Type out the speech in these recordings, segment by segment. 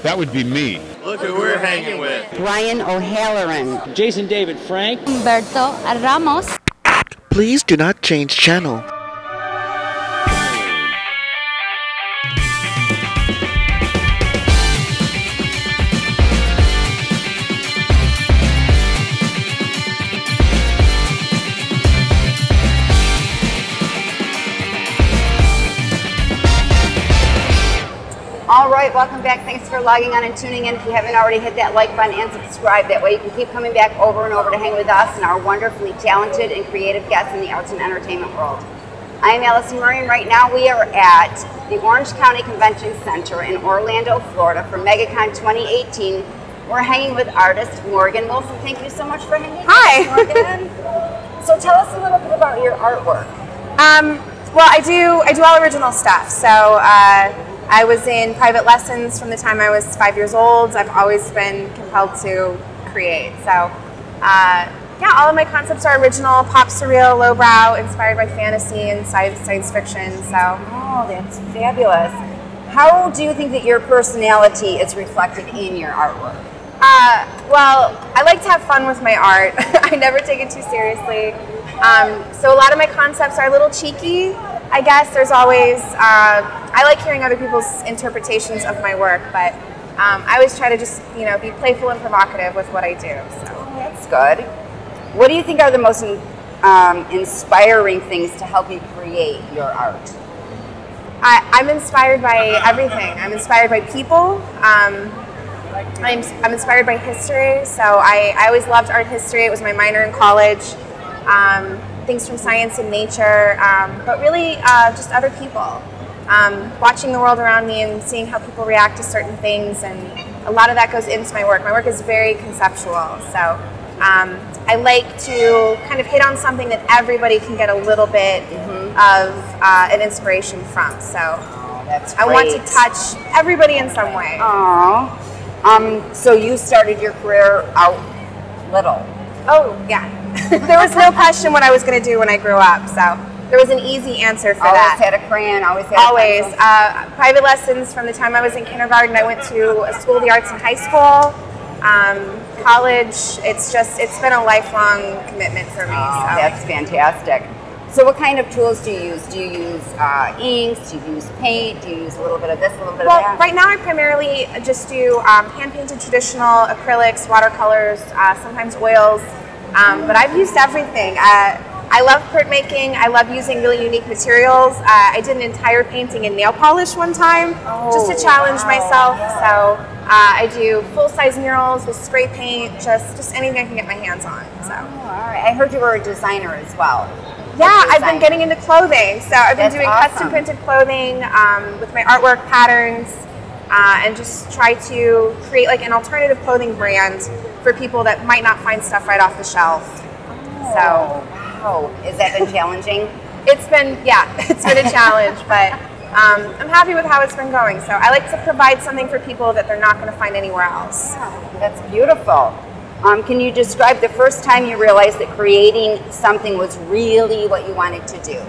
That would be me. Look who we're hanging with. Ryan O'Halloran. Jason David Frank. Humberto Ramos. Please do not change channel. All right, welcome back. Thanks for logging on and tuning in. If you haven't already, hit that like button and subscribe. That way you can keep coming back over and over to hang with us and our wonderfully talented and creative guests in the arts and entertainment world. I'm Allyson, and right now we are at the Orange County Convention Center in Orlando, Florida for MegaCon 2018. We're hanging with artist Morgan Wilson. Thank you so much for hanging with us, Morgan. So tell us a little bit about your artwork. Well, I do all original stuff. So I was in private lessons from the time I was 5 years old. I've always been compelled to create. So yeah, all of my concepts are original, pop surreal, lowbrow, inspired by fantasy and science fiction. So oh, that's fabulous. How do you think that your personality is reflected in your artwork? Well, I like to have fun with my art. I never take it too seriously. So a lot of my concepts are a little cheeky, I guess. There's always, I like hearing other people's interpretations of my work, but I always try to just, be playful and provocative with what I do. So that's good. What do you think are the most inspiring things to help you create your art? I'm inspired by everything. I'm inspired by people. I'm inspired by history. So I always loved art history. It was my minor in college. Things from science and nature, but really just other people. Watching the world around me and seeing how people react to certain things, and a lot of that goes into my work. My work is very conceptual, so I like to kind of hit on something that everybody can get a little bit of an inspiration from. So that's I want to touch everybody in some way. Aww. So you started your career out little. Oh, yeah. There was no question what I was going to do when I grew up, so there was an easy answer for that. Always had a crayon, always had always. a pencil. Private lessons from the time I was in kindergarten. I went to a school of the arts in high school. College, it's been a lifelong commitment for me. Oh, so. That's fantastic. So what kind of tools do you use? Do you use inks? Do you use paint? Do you use a little bit of this, a little bit of that? Well, right now I primarily just do hand-painted traditional acrylics, watercolors, sometimes oils, but I've used everything. I love printmaking. I love using really unique materials. I did an entire painting in nail polish one time just to challenge myself. So I do full-size murals with spray paint, just anything I can get my hands on. So. Oh, all right. I heard you were a designer as well. Yeah, I've been getting into clothing. So I've been doing awesome. custom printed clothing with my artwork patterns and just try to create like an alternative clothing brand for people that might not find stuff right off the shelf. Oh, so, wow. Has that been challenging? It's been a challenge, but I'm happy with how it's been going. So I like to provide something for people that they're not going to find anywhere else. Yeah, that's beautiful. Can you describe the first time you realized that creating something was really what you wanted to do?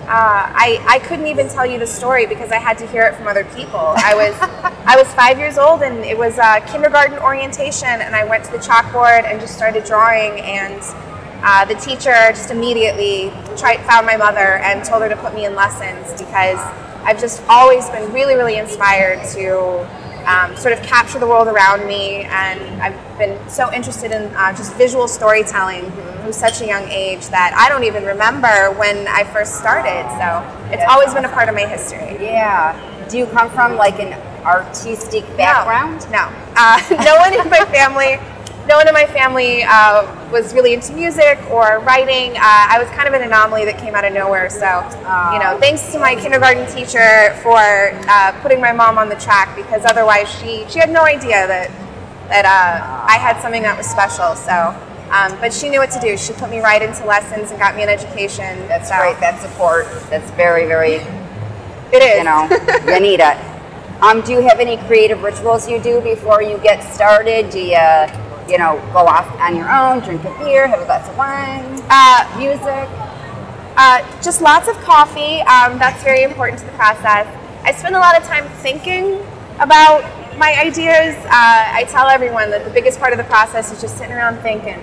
I couldn't even tell you the story because I had to hear it from other people. I was 5 years old and it was kindergarten orientation, and I went to the chalkboard and just started drawing, and the teacher just immediately found my mother and told her to put me in lessons because I've just always been really, really inspired to sort of capture the world around me, and I've been so interested in just visual storytelling from such a young age that I don't even remember when I first started, so it's always been a part of my history. Yeah. Do you come from like an artistic background? No. No one in my family was really into music or writing. I was kind of an anomaly that came out of nowhere. So, thanks to my kindergarten teacher for putting my mom on the track, because otherwise she had no idea that I had something that was special. So, but she knew what to do. She put me right into lessons and got me an education. That's great. That support. That's very, very. It is. You need it. Do you have any creative rituals you do before you get started? Do you go off on your own, drink a beer, have a glass of wine, music? Just lots of coffee. That's very important to the process. I spend a lot of time thinking about my ideas, I tell everyone that the biggest part of the process is just sitting around thinking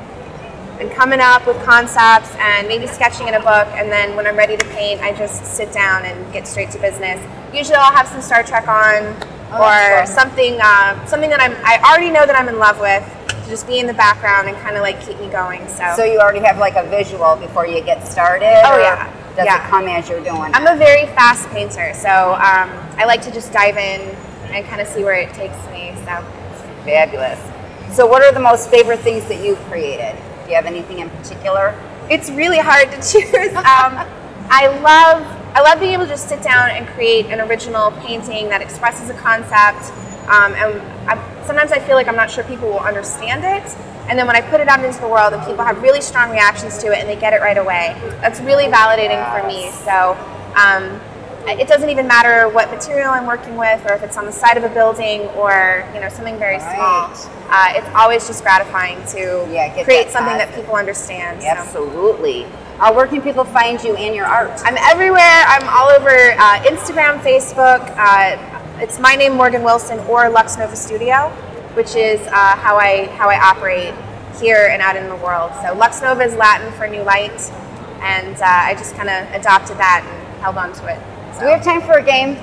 and coming up with concepts and maybe sketching in a book, and then when I'm ready to paint, I just sit down and get straight to business. Usually I'll have some Star Trek on, or something that I already know that I'm in love with, to just be in the background and kind of like keep me going. So you already have like a visual before you get started? Oh yeah. Does it come as you're doing it? I'm a very fast painter, so I like to just dive in and kind of see where it takes me. So fabulous. So what are the most favorite things that you've created? Do you have anything in particular? It's really hard to choose. I love being able to just sit down and create an original painting that expresses a concept. Sometimes I feel like I'm not sure people will understand it. And then when I put it out into the world and people have really strong reactions to it and they get it right away, that's really validating for me. So it doesn't even matter what material I'm working with, or if it's on the side of a building, or something very small. It's always just gratifying to create something that people understand. Absolutely. Where can people find you and your art? I'm everywhere. I'm all over Instagram, Facebook. It's my name, Morgan Wilson, or Lux Nova Studio, which is how I operate here and out in the world. So Lux Nova is Latin for new light, and I just kind of adopted that and held on to it. So. Do we have time for a game?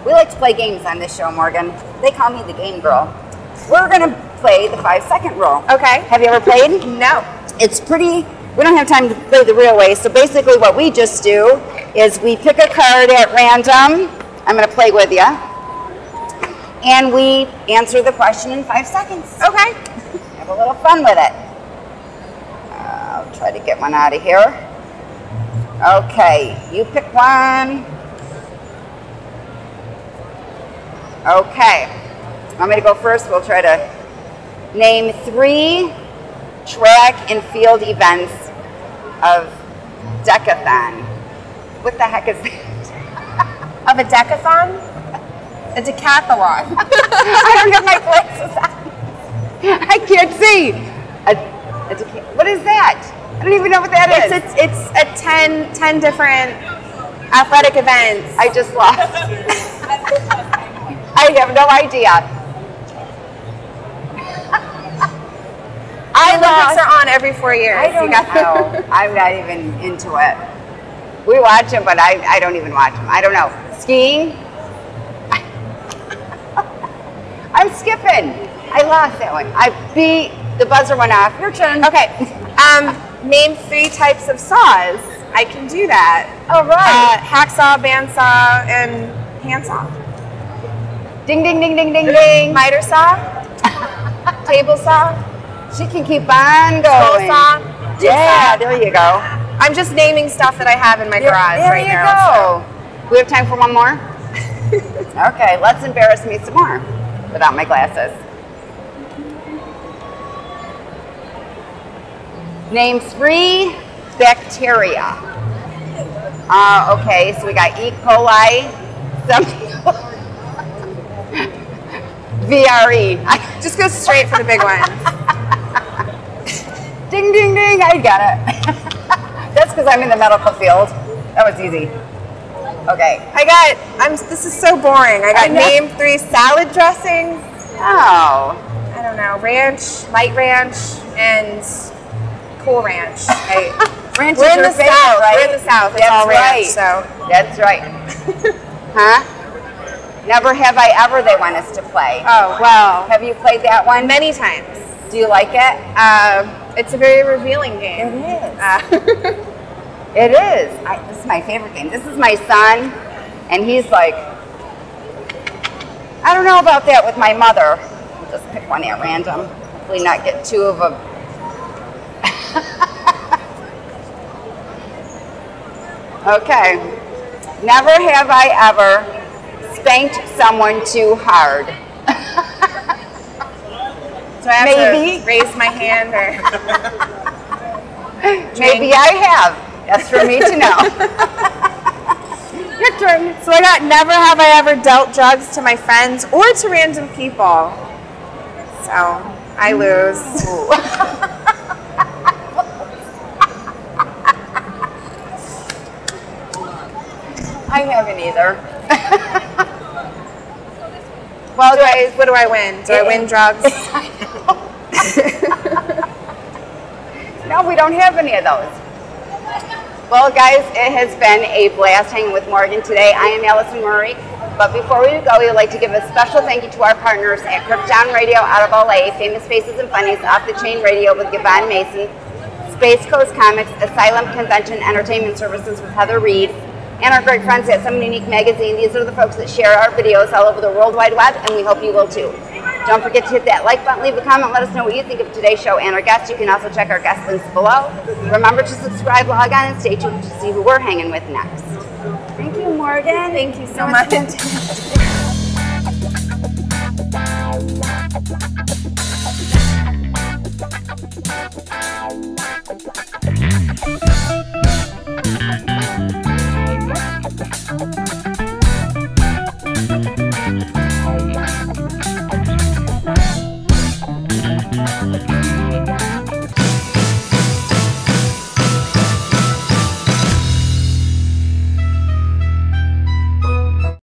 We like to play games on this show, Morgan. They call me the game girl. We're going to play the 5-second rule. Okay. Have you ever played? No. It's pretty, we don't have time to play the real way, so basically what we just do is we pick a card at random. I'm going to play with you. And we answer the question in 5 seconds. Okay. Have a little fun with it. I'll try to get one out of here. Okay, you pick one. Okay. Want me to go first? We'll try to name 3 track and field events of decathon. What the heck is that? Of a decathon? A decathlon. I don't have my glasses on. I can't see. What is that? I don't even know what that is. It's a 10 different athletic events. I just lost. I have no idea. Olympics are on every 4 years. I don't know. I'm not even into it. We watch them, but I don't even watch them. I don't know. Skiing? I'm skipping. I lost that one. The buzzer went off. Your turn. Okay. Name 3 types of saws. I can do that. Oh, right. Hacksaw, bandsaw, and handsaw. Ding, ding, ding, ding, ding, ding. Miter saw. Table saw. She can keep on going. Scroll saw. Yeah, there you go. I'm just naming stuff that I have in my garage right now. There you go. We have time for one more? Okay, let's embarrass me some more without my glasses. Name 3 bacteria. Okay, so we got E. coli, some VRE. Just go straight for the big one. Ding, ding, ding, I got it. That's because I'm in the medical field. That was easy. Okay. This is so boring. I got name 3 salad dressings. Oh. I don't know, ranch, light ranch, and cool ranch. Ranch We're is in your the favorite, South. right? We're in the South. It's That's all right. ranch, so. That's right. Huh? Never Have I Ever they want us to play. Oh, well. Have you played that one? Many times. Do you like it? It's a very revealing game. It is. It is. This is my favorite game. This is my son, and he's like, I don't know about that with my mother. I'll just pick one at random. Hopefully not get 2 of them. Okay. Never have I ever spanked someone too hard. So I have to raise my hand or Maybe I have. That's for me to know. Your turn. So I got never have I ever dealt drugs to my friends or to random people. So I lose. I haven't either. Well, guys, what do I win? Do I win drugs? No, we don't have any of those. Well, guys, it has been a blast hanging with Morgan today. I am Allyson Murray. But before we go, we would like to give a special thank you to our partners at Krypton Radio out of LA, Famous Faces and Funnies, Off the Chain Radio with Gavon Mason, Space Coast Comics, Asylum Convention Entertainment Services with Heather Reed, and our great friends at Some Unique Magazine. These are the folks that share our videos all over the World Wide Web, and we hope you will too. Don't forget to hit that like button, leave a comment, let us know what you think of today's show and our guests. You can also check our guest links below. Remember to subscribe, log on, and stay tuned to see who we're hanging with next. Thank you, Morgan. Thank you so much. Fantastic.